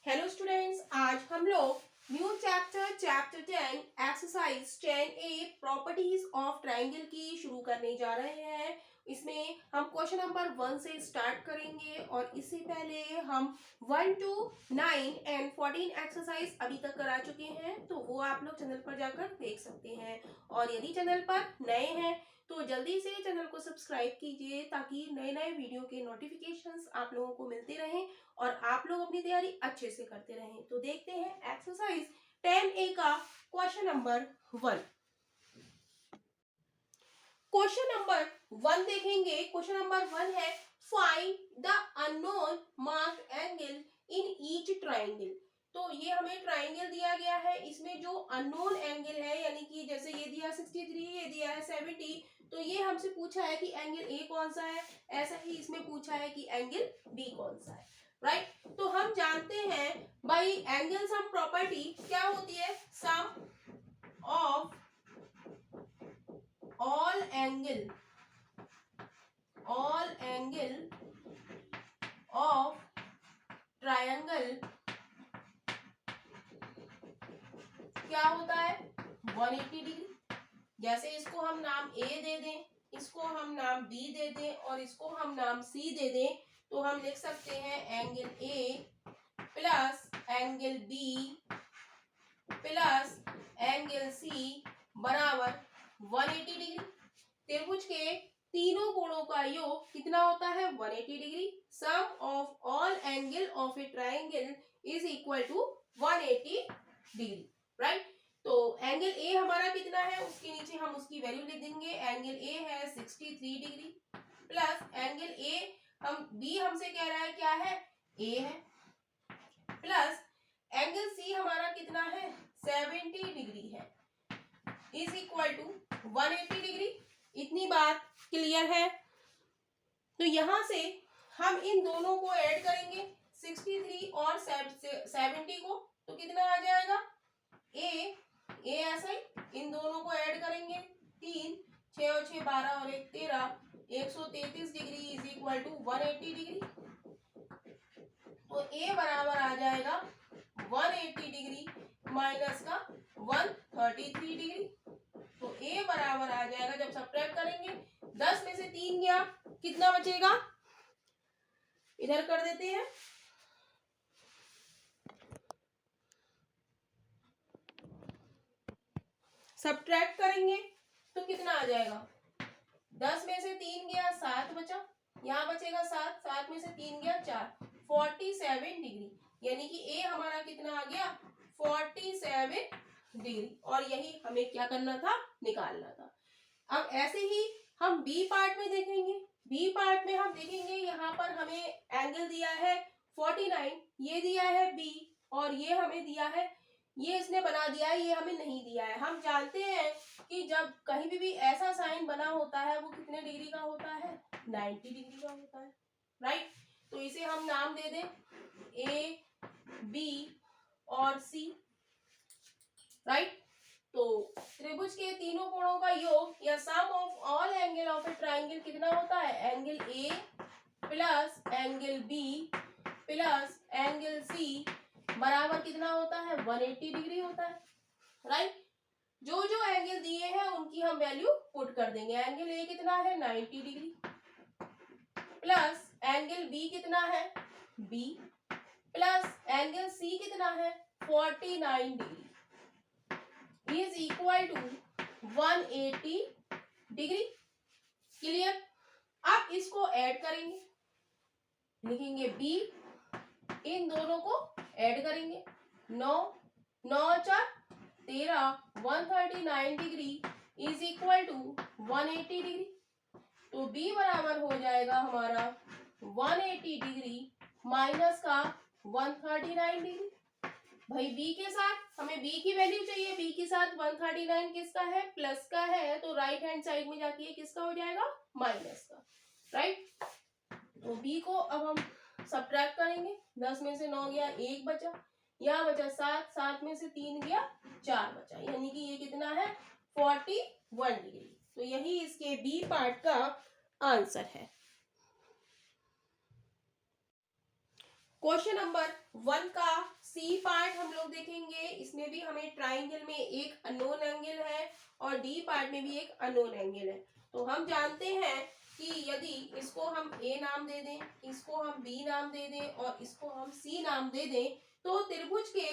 Hello students, आज हम लोग new chapter 10 exercise 10A properties of triangle की शुरू करने जा रहे हैं। इसमें हम क्वेश्चन नंबर 1 से स्टार्ट करेंगे और इससे पहले हम 1 to 9 and 14 एक्सरसाइज अभी तक करा चुके हैं, तो वो आप लोग चैनल पर जाकर देख सकते हैं। और यदि चैनल पर नए हैं तो जल्दी से चैनल को सब्सक्राइब कीजिए ताकि नए नए वीडियो के नोटिफिकेशंस आप लोगों को मिलते रहें और आप लोग अपनी तैयारी अच्छे से करते रहें। तो देखते हैं एक्सरसाइज 10A का क्वेश्चन नंबर 1। क्वेश्चन नंबर 1 देखेंगे। क्वेश्चन नंबर 1 है find the unknown marked angle in each triangle. तो ये हमें ट्राइंगल दिया गया है, इसमें जो अननोन एंगल है यानी कि जैसे ये दिया 63, ये दिया है 70, तो ये हमसे पूछा है कि एंगल ए कौन सा है, ऐसा ही इसमें पूछा है कि एंगल बी कौन सा है। राइट तो हम जानते हैं भाई एंगल सम प्रॉपर्टी क्या होती है, sum of all angle of triangle क्या होता है 180 डिग्री। जैसे इसको हम नाम ए दे दें, इसको हम नाम बी दे दें और इसको हम नाम सी दे दें, तो हम लिख सकते हैं angle A plus angle B plus angle C बराबर 180 डिग्री। त्रिभुज के तीनों कोणों का योग कितना होता है 180 degree. Sum of all angle of a triangle is equal to 180 degree. Right तो एंगल ए हमारा कितना है, उसके नीचे हम उसकी वैल्यू लिख देंगे। एंगल ए है 63 डिग्री प्लस एंगल ए हम बी हमसे कह रहा है क्या है, ए है, प्लस एंगल सी हमारा कितना है 70 डिग्री है, इज इक्वल टू 180 डिग्री। इतनी बात क्लियर है। तो यहां से हम इन दोनों को ऐड करेंगे 63 और 70 को, तो कितना आ जाएगा ए ऐसा ही इन दोनों को ऐड करेंगे 3 6 और 6 12 और 1 13 133 degree is equal to 180 degree. तो ए बराबर आ जाएगा 180 डिग्री माइनस का 133 डिग्री। तो ए बराबर आ जाएगा, जब सब्ट्रैक्ट करेंगे 10 में से 3 गया, कितना बचेगा, इधर कर देते हैं, सब्ट्रैक्ट करेंगे तो कितना आ जाएगा, 10 में से 3 गया 7 बचा, यहाँ बचेगा 7, 7 में से 3 गया 4, 47 डिग्री। यानी कि ए हमारा कितना आ गया 47 डिग्री। और यही हमें क्या करना था, निकालना था। अब ऐसे ही हम बी पार्ट में देखेंगे। बी पार्ट में हम देखेंगे यहाँ पर हमें एंगल दिया है 49, ये दिया है बी और ये हमें दिया है, ये इसने बना दिया है, ये हमें नहीं दिया है। हम जानते हैं कि जब कहीं भी ऐसा साइन बना होता है वो कितने डिग्री का होता है, 90 डिग्री का होता है। राइट तो इसे हम नाम दे दें ए बी और सी। राइट तो त्रिभुज के तीनों कोणों का योग या sum of all angle of a triangle कितना होता है, angle A plus angle B plus angle C बराबर कितना होता है 180 डिग्री होता है। राइट जो जो एंगल दिए हैं उनकी हम वैल्यू पुट कर देंगे। एंगल ए कितना है 90 डिग्री प्लस एंगल बी कितना है बी प्लस एंगल सी कितना है 49 degree is equal to 180 degree. Clear. अब इसको ऐड करेंगे, लिखेंगे बी, इन दोनों को ऐड करेंगे 9 9 4 13 139 degree is equal to 180 degree. तो बी बराबर हो जाएगा हमारा 180 डिग्री माइनस का 139 डिग्री। भाई बी के साथ हमें बी की वैल्यू चाहिए, बी के साथ 139 किसका है, प्लस का है, तो राइट हैंड साइड में जाके ये किसका हो जाएगा, माइनस का। राइट तो बी को अब हम सब्ट्रैक्ट करेंगे, 10 में से 9 गया 1 बचा, यहाँ बचा 7, 7 में से 3 गया 4 बचा, यानी कि ये कितना है 41 डिग्री। तो यही इसके बी पार्ट का आंसर है। क्वेश्चन नंबर 1 का सी पार्ट हम लोग देखेंगे। इसमें भी हमें ट्राइंगल में एक अननोन एंगल है और डी पार्ट में भी एक अननोन एंगल है। तो हम जानते हैं कि यदि इसको हम ए नाम दे दें, इसको हम बी नाम दे दें और इसको हम सी नाम दे दें, तो त्रिभुज के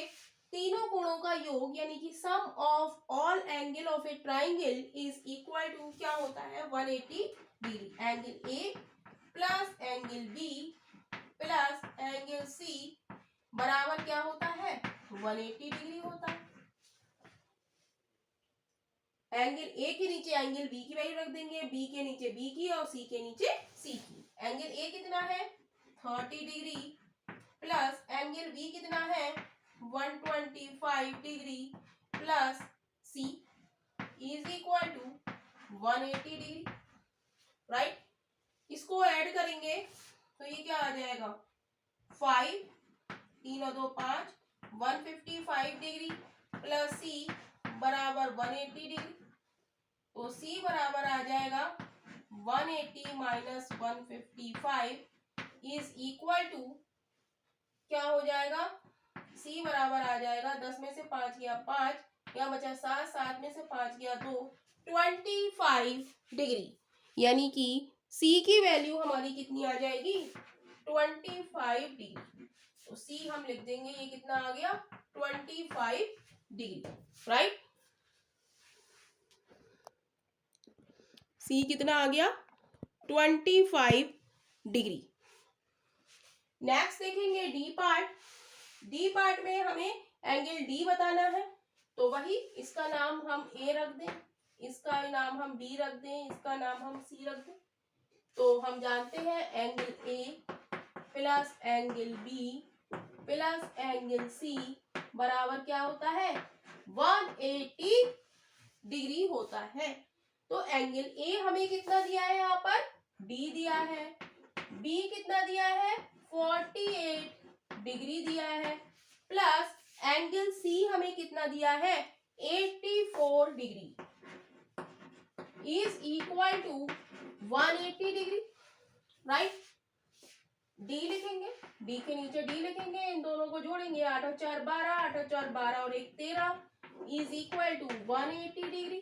तीनों कोणों का योग यानी कि sum of all angle of a triangle is equal to क्या होता है 180 degree. Angle A plus angle B plus angle C बराबर क्या होता है 180 डिग्री होता है। एंगल ए के नीचे एंगल बी की वैल्यू रख देंगे, बी के नीचे बी की और सी के नीचे सी की। एंगल ए कितना है 30 डिग्री प्लस एंगल बी कितना है 125 degree plus C is equal to 180 degree. Right, इसको ऐड करेंगे तो ये क्या आ जाएगा 5 3 और 2 5 155 डिग्री प्लस सी बराबर 180 डिग्री। तो सी बराबर आ जाएगा 180 माइनस 155 इज इक्वल टू क्या हो जाएगा, सी बराबर आ जाएगा 10 में से 5 गया 5, यहाँ बचा 7, 7 में से 5 गया 2, 25 डिग्री। यानी कि सी की वैल्यू हमारी कितनी आ जाएगी 25 डिग्री। तो सी हम लिख देंगे ये कितना आ गया 25 डिग्री। राइट, सी कितना आ गया 25 डिग्री। नेक्स्ट देखेंगे डी पार्ट। डी पार्ट में हमें एंगल डी बताना है, तो वही इसका नाम हम ए रख दें, इसका नाम हम बी रख दें, इसका नाम हम सी रख दें। तो हम जानते हैं angle A plus angle B plus angle C बराबर क्या होता है 180 डिग्री होता है। तो एंगल ए हमें कितना दिया है, यहाँ पर डी दिया है, बी कितना दिया है 48 डिग्री दिया है, प्लस एंगल सी हमें कितना दिया है 84 degree is equal to 180 degree. Right, D लिखेंगे, डी के नीचे डी लिखेंगे, इन दोनों को जोड़ेंगे 8 और 4 12, 8 और 4 12 और 1 13 इज इक्वल टू 180 डिग्री।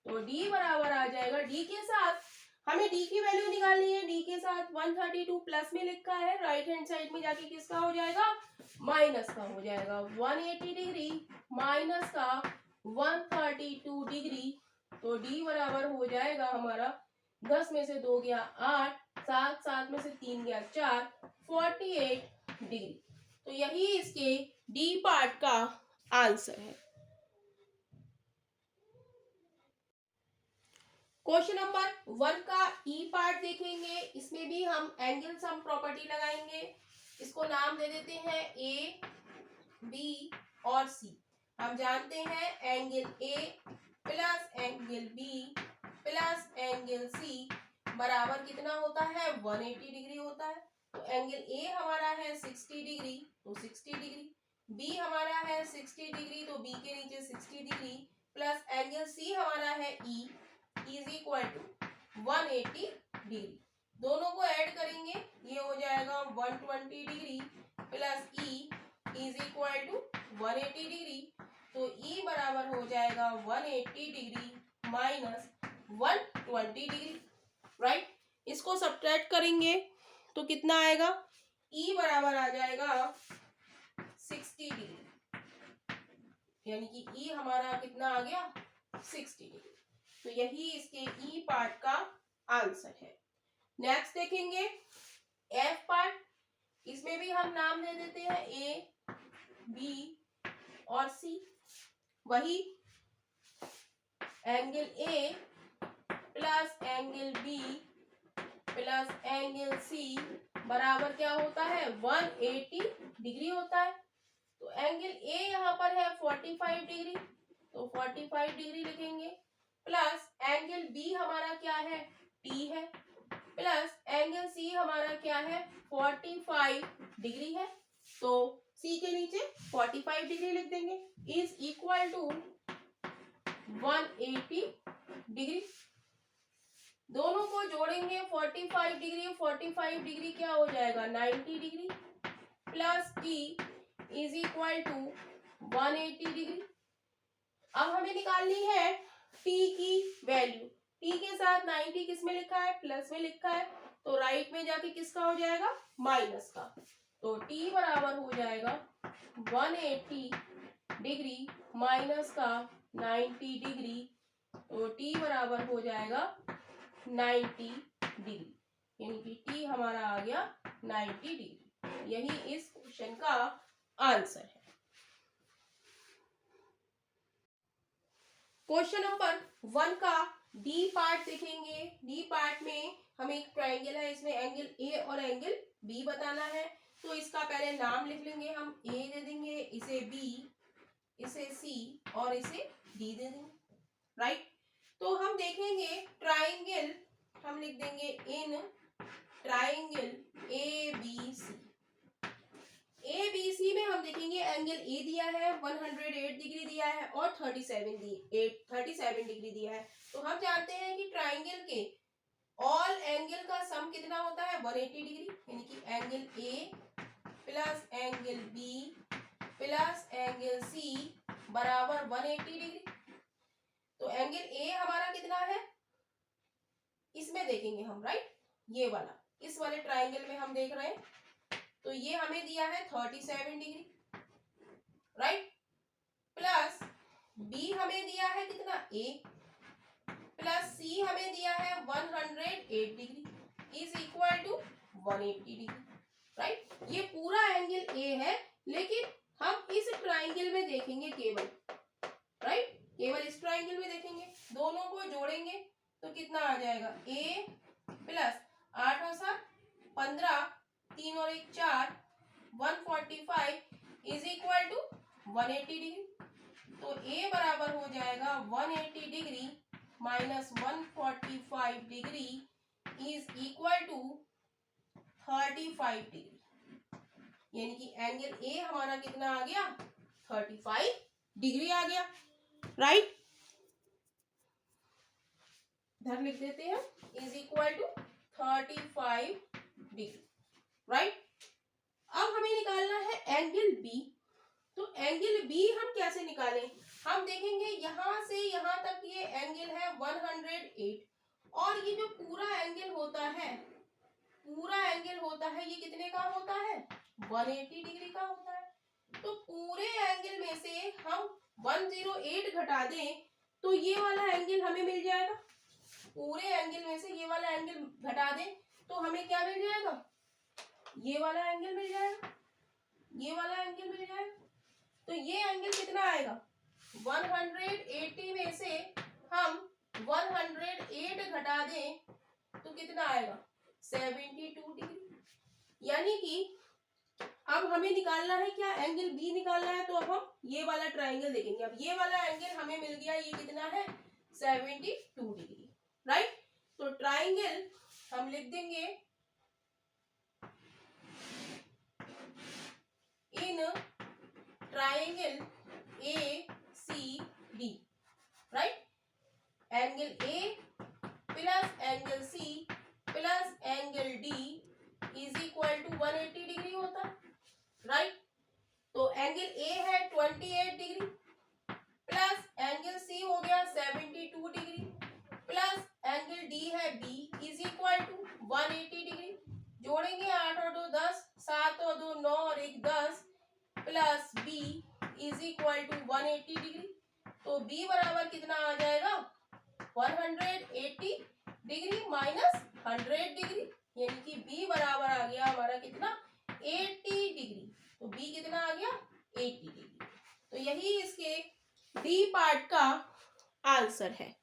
तो डी बराबर आ जाएगा, डी के साथ हमें डी की वैल्यू निकालनी है, डी के साथ 132 प्लस में लिखा है, राइट हैंड साइड में जाके किसका हो जाएगा माइनस का हो जाएगा। 180 डिग्री माइनस का 132 डिग्री, तो डी बराबर हो जाएगा हमारा 10 में से 2 गया 8, 7 7 में से 3 गया 4, 48 डिग्री। तो यही इसके डी पार्ट का आंसर है। क्वेश्चन नंबर 1 का ई पार्ट देखेंगे। इसमें भी हम एंगल सम प्रॉपर्टी लगाएंगे। इसको नाम दे देते हैं ए बी और सी। हम जानते हैं angle A plus angle B plus angle C बराबर कितना होता है 180 डिग्री होता है। तो एंगल ए हमारा है 60 डिग्री, तो 60 डिग्री, बी हमारा है 60 डिग्री, तो बी के नीचे 60 डिग्री, प्लस एंगल सी हमारा है E is equal to 180 degree. दोनों को ऐड करेंगे, ये हो जाएगा 120 degree plus E is equal to 180 degree. तो ई बराबर हो जाएगा 180 डिग्री माइनस 120 डिग्री। राइट, इसको सब्ट्रैक्ट करेंगे तो कितना आएगा, ई बराबर आ जाएगा 60 डिग्री, यानी कि ई हमारा कितना आ गया 60 डिग्री। तो यही इसके ई पार्ट का आंसर है। नेक्स्ट देखेंगे एफ पार्ट। इसमें भी हम नाम दे देते हैं ए बी और सी। वही angle A plus angle B plus angle C बराबर क्या होता है 180 डिग्री होता है। तो एंगल ए यहाँ पर है 45 डिग्री, तो 45 डिग्री लिखेंगे, प्लस एंगल बी हमारा क्या है टी है, प्लस एंगल सी हमारा क्या है 45 डिग्री है, तो सी के नीचे 45 डिग्री लिख देंगे इज इक्वल टू 180 डिग्री। दोनों को जोड़ेंगे 45 डिग्री 45 डिग्री क्या हो जाएगा 90 degree, plus T is equal to 180 degree. अब हमें निकालनी है टी की वैल्यू। टी के साथ 90 किस में लिखा है, प्लस में लिखा है, तो राइट में जाके किसका हो जाएगा, माइनस का। तो टी बराबर हो जाएगा 180 डिग्री माइनस का 90 डिग्री, तो टी बराबर हो जाएगा 90 डिग्री, यानी कि टी हमारा आ गया 90 डिग्री। यही इस क्वेश्चन का आंसर है। क्वेश्चन नंबर 1 का डी पार्ट देखेंगे। डी पार्ट में हमें एक ट्राइंगल है, इसमें एंगल ए और एंगल बी बताना है। तो इसका पहले नाम लिख लेंगे, हम ए दे देंगे, इसे बी, इसे सी और इसे डी दे देंगे, राइट। तो हम देखेंगे ट्राइंगल, हम लिख देंगे in triangle A B C. A B C में हम देखेंगे एंगल ए दिया है 108 डिग्री दिया है और 37 डिग्री दिया है। तो हम जानते हैं कि ट्राइंगल के ऑल एंगल का सम कितना होता है, 180 डिग्री, यानी कि angle A plus angle B plus angle C बराबर 180 डिग्री। तो एंगल ए हमारा कितना है, इसमें देखेंगे हम, राइट, ये वाला, इस वाले ट्राइंगल में हम देख रहे हैं, तो ये हमें दिया है 37 डिग्री, राइट, प्लस बी हमें दिया है कितना, ए, प्लस सी हमें दिया है 108 degree is equal to 180 degree, right. ये पूरा एंगल ए है, लेकिन हम इस ट्राइंगल में देखेंगे केवल, राइट, केवल इस ट्राइंगल में देखेंगे। दोनों को जोड़ेंगे तो कितना आ जाएगा, ए प्लस 8 और 7 15, 3 और 1 4, 145 इज इक्वल टू 180 डिग्री। तो ए बराबर हो जाएगा 180 degree minus 145 degree is equal to 35 degree, यानी कि एंगल ए हमारा कितना आ गया, 35 डिग्री आ गया, राइट। इधर लिख देते हैं is equal to 35 degree, right. अब हमें निकालना है एंगल बी। तो एंगल बी हम कैसे निकालें, हम देखेंगे यहां से यहां तक ये एंगल है 108 और ये जो पूरा एंगल होता है, ये कितने का होता है, 180 डिग्री का होता है। तो पूरे एंगल में से हम 108 घटा दें तो ये वाला एंगल हमें मिल जाएगा। पूरे एंगल में से ये वाला एंगल घटा दें तो हमें क्या मिल जाएगा, ये वाला एंगल मिल जाएगा, ये वाला एंगल मिल जाएगा। तो ये एंगल कितना आएगा, 180 में से हम 108 घटा दें तो कितना आएगा, 72 डिग्री। यानी कि अब हमें निकालना है क्या, एंगल बी निकालना है। तो अब हम ये वाला ट्राइंगल देखेंगे। अब ये वाला एंगल हमें मिल गया, ये कितना है, 72 डिग्री, राइट। तो ट्राइंगल हम लिख देंगे in triangle A C D, right. Angle A plus angle C plus angle D is equal to 180 degree होता है, राइट। तो एंगल ए है 28 डिग्री प्लस एंगल सी हो गया 72 डिग्री प्लस एंगल डी है B is equal to 180 degree. जोड़ेंगे 8 और 2 10, 7 और 2 9 और 1 10 plus B is equal to 180 degree. तो बी बराबर कितना आ जाएगा, 180 डिग्री माइनस 100 डिग्री, यानी कि बी बराबर आ गया हमारा कितना, 80 डिग्री। तो बी कितना आ गया, 80 डिग्री। तो यही इसके डी पार्ट का आंसर है।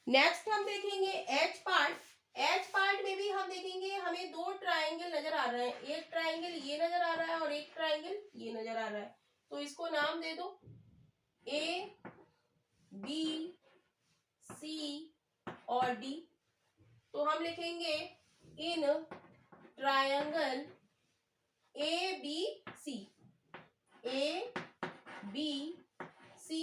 नेक्स्ट हम देखेंगे एच पार्ट। एच पार्ट में भी हम देखेंगे हमें दो ट्राइंगल नजर आ रहे हैं, एक ट्राइंगल ये नजर आ रहा है और एक ट्राइंगल ये नजर आ रहा है। तो इसको नाम दे दो ए बी सी और डी। तो हम लिखेंगे in triangle A B C, A B C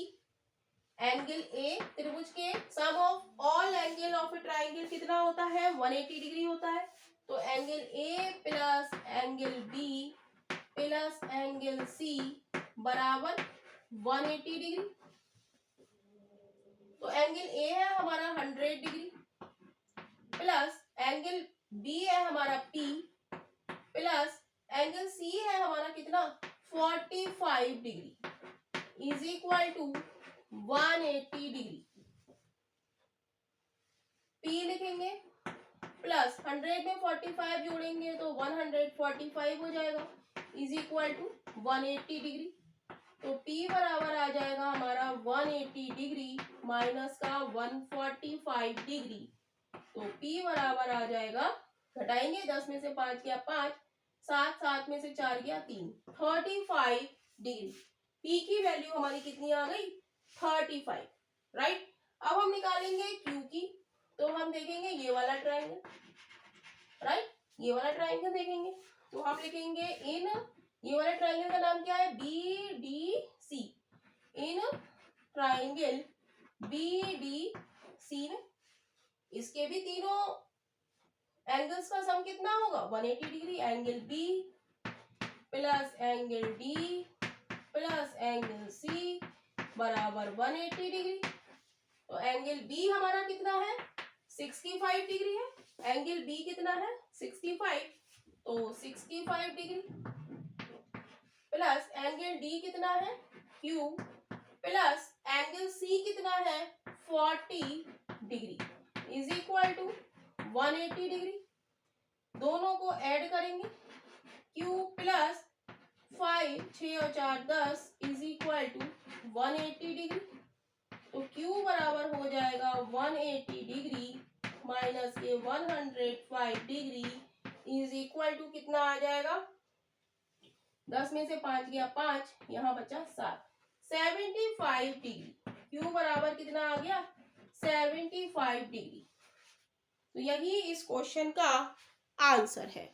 angle A त्रिभुज के sum of all angle of a triangle कितना होता है, 180 डिग्री होता है। तो angle A plus angle B plus angle C बराबर 180 डिग्री। तो एंगल ए है हमारा 100 डिग्री प्लस एंगल बी है हमारा पी प्लस एंगल सी है हमारा कितना 45 degree is equal to 180 degree. P लिखेंगे प्लस 100 में 45 जोड़ेंगे तो 145 हो जाएगा इज इक्वल टू 180 डिग्री। तो P बराबर आ जाएगा हमारा 180 डिग्री माइनस का 145 डिग्री। तो P बराबर आ जाएगा, घटाएंगे 10 में से 5 गया 5, 7 में से 4 गया 3, 35 डिग्री। P की वैल्यू हमारी कितनी आ गई 35, राइट। अब हम निकालेंगे Q की, तो हम देखेंगे ये वाला ट्रायंगल, राइट, ये वाला ट्रायंगल देखेंगे तो हम लिखेंगे इन, ये वाला ट्रायंगल का नाम क्या है BDC। इन ट्रायंगल BDC में इसके भी तीनों एंगल्स का सम कितना होगा 180 degree. Angle B plus angle D plus angle C बराबर 180 डिग्री। तो एंगल B हमारा कितना है 65 डिग्री है, एंगल B कितना है 65, तो 65 डिग्री प्लस एंगल D कितना है Q प्लस एंगल C कितना है 40 degree is equal to 180 degree. दोनों को ऐड करेंगे Q प्लस 5, 6 और 4 10 इज इक्वल टू 180 डिग्री। तो Q बराबर हो जाएगा 180 डिग्री माइनस के 105 डिग्री इज इक्वल टू कितना आ जाएगा, 10 में से 5 गया 5, यहाँ बचा 7, 75 डिग्री। Q बराबर कितना आ गया 75 डिग्री। तो यही इस क्वेश्चन का आंसर है।